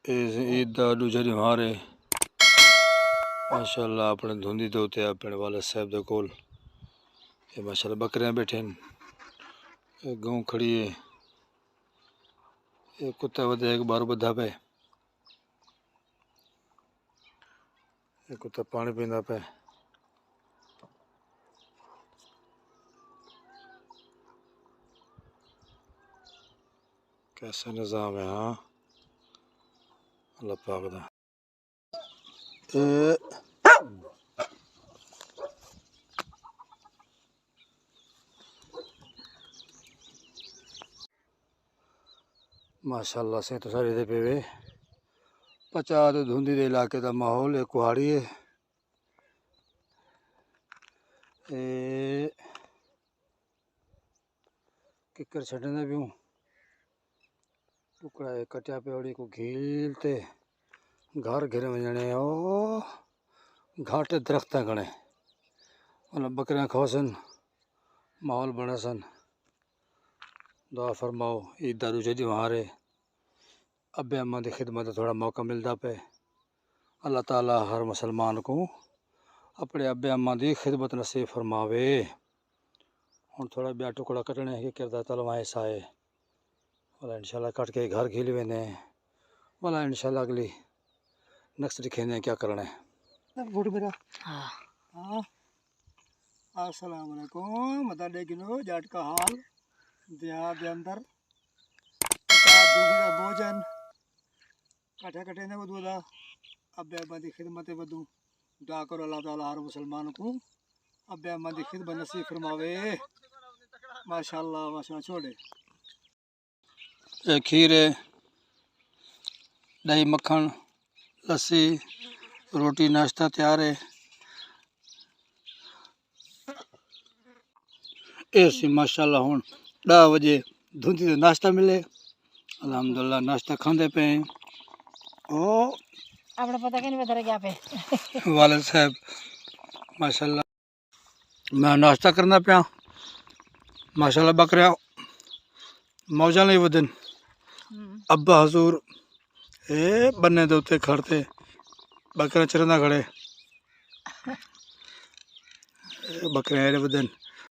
ईद का दूजा त्यौहार है माशाअल्लाह। अपने धुंधी दोते अपने वाले साहब दे कोल ये माशाअल्लाह बकरियां बैठे हैं, गऊ खड़ी है, एक कुत्ता वध एक बार बधा पे, एक कुत्ता पानी पींदा पे। कैसा निज़ाम है हाँ अल्लाह पाक दा। माशाअल्लाह से तो सारे दे पे वे पचा तो धुंधी दे इलाके का माहौल है, कुहाड़ी है। किकर छड़ने भी हूँ टुकड़ा कटिया पेड़ी को घीलते घर घिरे वजने ओ घाटे दरख्त घने मतलब बकरियां खोसन माहौल बना सन। दुआ फरमाओ ईद दा दूजा त्यौहार है, अब्बे अम्मा की खिदमत थोड़ा मौका मिलता पे। अल्लाह ताला हर मुसलमान को अपने अब्बे अम्मा की खिदमत नसीब फरमावे। हूँ थोड़ा ब्याह टुकड़ा कटने की किरदा तलवाएं साए वाला इंशाल्लाह कट के घर खिल वेने वाला इंशाल्लाह अगली नेक्स्ट दिखेने क्या करना है। बूट मेरा हाँ अस्सलाम वालेकुम बता दे किलो जाट का हाल देहात के अंदर दूधी का भोजन कटे कटे ने बदूदा अब्बे अम्मा की खिदमत बदू दुआ करो अल्लाह ताला हर मुसलमान को अब्बे अम्मा की खिदमत नसीब फरमावे। माशाअल्लाह माशाअल्लाह छोड़े खीर है, दही मक्खन लस्सी रोटी नाश्ता तैयार है। ऐसी माशाअल्लाह हूँ 10 बजे धुंधी से नाश्ता मिले अल्हम्दुलिल्लाह नाश्ता खाते पे ओ अपना पता क्या नहीं बता क्या पे वाले साहब माशाअल्लाह मैं नाश्ता करना पिया माशाअल्लाह बकरियां मौजा नहीं वदन। अब्बा हजूर ए बन्ने दे उत्ते खड़ते बकरियां चरंदा खड़े बकरियां एड़े वदन